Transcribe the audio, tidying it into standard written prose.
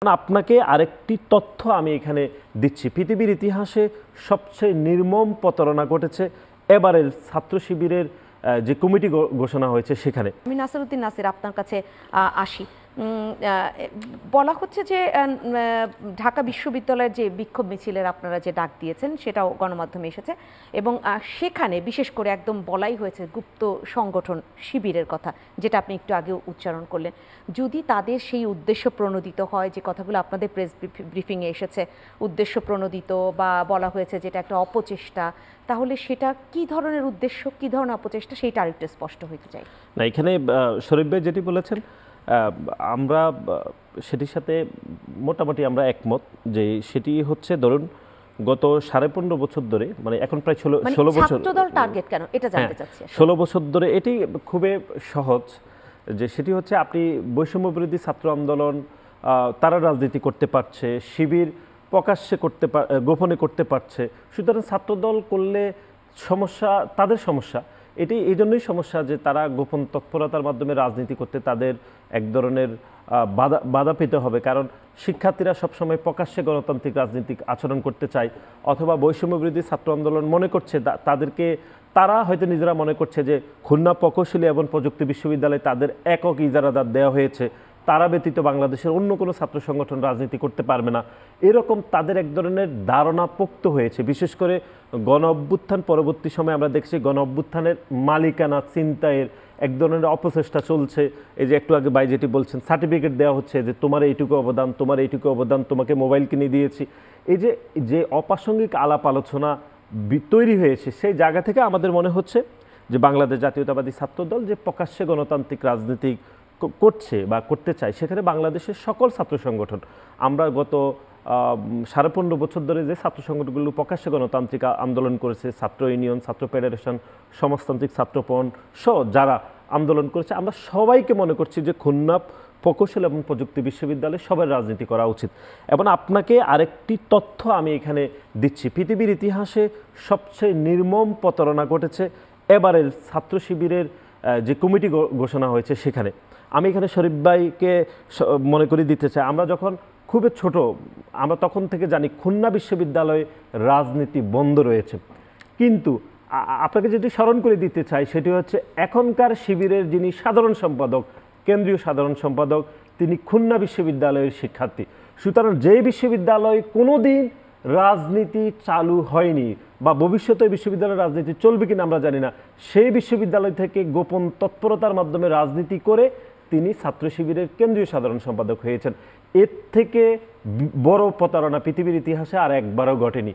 আপনাকে আরেকটি তথ্য আমি এখানে দিচ্ছি। পৃথিবীর ইতিহাসে সবচেয়ে নির্মম প্রতারণা ঘটেছে এবারের ছাত্র শিবিরের যে কমিটি ঘোষণা হয়েছে সেখানে। আমি নাসিরউদ্দিন নাসির আপনার কাছে আসি। বলা হচ্ছে যে ঢাকা বিশ্ববিদ্যালয়ের যে বিক্ষোভ মিছিলের আপনারা যে ডাক দিয়েছেন সেটাও গণমাধ্যমে এসেছে এবং সেখানে বিশেষ করে একদম বলাই হয়েছে গুপ্ত সংগঠন শিবিরের কথা, যেটা আপনি একটু আগে উচ্চারণ করলেন। যদি তাদের সেই উদ্দেশ্য প্রণোদিত হয়, যে কথাগুলো আপনাদের প্রেস ব্রিফিংয়ে এসেছে, উদ্দেশ্য প্রণোদিত বা বলা হয়েছে যেটা একটা অপচেষ্টা, তাহলে সেটা কি ধরনের উদ্দেশ্য, কি ধরনের অপচেষ্টা, সেইটা আরেকটু স্পষ্ট হইতে চাই। না, এখানে শরীফ ভাই যেটি বলেছেন আমরা সেটির সাথে মোটামুটি আমরা একমত, যে সেটি হচ্ছে ধরুন গত 15.5 বছর ধরে, মানে এখন প্রায় 16 বছর। ছাত্রদল টার্গেট কেন এটা জানতে চাচ্ছি। 16 বছর ধরে এটি খুবই সহজ, যে সেটি হচ্ছে আপনি বৈষম্য বিরোধী ছাত্র আন্দোলন তারা রাজনীতি করতে পারছে, শিবির প্রকাশ্যে গোপনে করতে পারছে, সুতরাং ছাত্রদল করলে সমস্যা তাদের সমস্যা। এটি এই জন্যই সমস্যা যে তারা গোপন তৎপরতার মাধ্যমে রাজনীতি করতে তাদের এক ধরনের বাধা পেতে হবে, কারণ শিক্ষার্থীরা সবসময় প্রকাশ্যে গণতান্ত্রিক রাজনীতিক আচরণ করতে চায়, অথবা বৈষম্য বিরোধী ছাত্র আন্দোলন মনে করছে তারা হয়তো নিজেরা মনে করছে যে খুলনা প্রকৌশলী এবং প্রযুক্তি বিশ্ববিদ্যালয়ে তাদের একক ইজারাদার দেওয়া হয়েছে, তারা ব্যতীত বাংলাদেশের অন্য কোনো ছাত্র সংগঠন রাজনীতি করতে পারবে না, এরকম তাদের এক ধরনের ধারণা পোক্ত হয়েছে। বিশেষ করে গণ অভ্যুত্থান পরবর্তী সময়ে আমরা দেখছি গণ অভ্যুত্থানের মালিকানা ছিনতাইয়ের এক ধরনের অপচেষ্টা চলছে। এই যে একটু আগে ভাই যেটি বলছেন, সার্টিফিকেট দেওয়া হচ্ছে যে তোমার এইটুকু অবদান, তোমার এইটুকু অবদান, তোমাকে মোবাইল কিনে দিয়েছি। এই যে অপ্রাসঙ্গিক আলাপ আলোচনা তৈরি হয়েছে, সেই জায়গা থেকে আমাদের মনে হচ্ছে যে বাংলাদেশ জাতীয়তাবাদী ছাত্রদল যে প্রকাশ্যে গণতান্ত্রিক রাজনীতি করছে বা করতে চায়, সেখানে বাংলাদেশের সকল ছাত্র সংগঠন, আমরা গত 15.5 বছর ধরে যে ছাত্র সংগঠনগুলো প্রকাশ্যে গণতান্ত্রিক আন্দোলন করেছে, ছাত্র ইউনিয়ন, ছাত্র ফেডারেশন, সমাজতান্ত্রিক ছাত্রপণ সহ যারা আন্দোলন করেছে, আমরা সবাইকে মনে করছি যে খুলনা প্রকৌশল এবং প্রযুক্তি বিশ্ববিদ্যালয়ে সবার রাজনীতি করা উচিত। এবং আপনাকে আরেকটি তথ্য আমি এখানে দিচ্ছি। পৃথিবীর ইতিহাসে সবচেয়ে নির্মম প্রতারণা ঘটেছে এবারের ছাত্র শিবিরের যে কমিটি ঘোষণা হয়েছে সেখানে। আমি এখানে শরীফ ভাইকে মনে করি দিতে চাই, আমরা যখন খুবই ছোট, আমরা তখন থেকে জানি খুলনা বিশ্ববিদ্যালয়ে রাজনীতি বন্ধ রয়েছে, কিন্তু আপনাকে যেটি স্মরণ করে দিতে চাই সেটি হচ্ছে এখনকার শিবিরের যিনি সাধারণ সম্পাদক, কেন্দ্রীয় সাধারণ সম্পাদক, তিনি খুলনা বিশ্ববিদ্যালয়ের শিক্ষার্থী। সুতরাং যে বিশ্ববিদ্যালয় কোনোদিন রাজনীতি চালু হয়নি বা ভবিষ্যতে বিশ্ববিদ্যালয়ের রাজনীতি চলবে কিনা আমরা জানি না, সেই বিশ্ববিদ্যালয় থেকে গোপন তৎপরতার মাধ্যমে রাজনীতি করে তিনি ছাত্র শিবিরের কেন্দ্রীয় সাধারণ সম্পাদক হয়েছেন। এর থেকে বড় প্রতারণা পৃথিবীর ইতিহাসে আর একবারও ঘটেনি।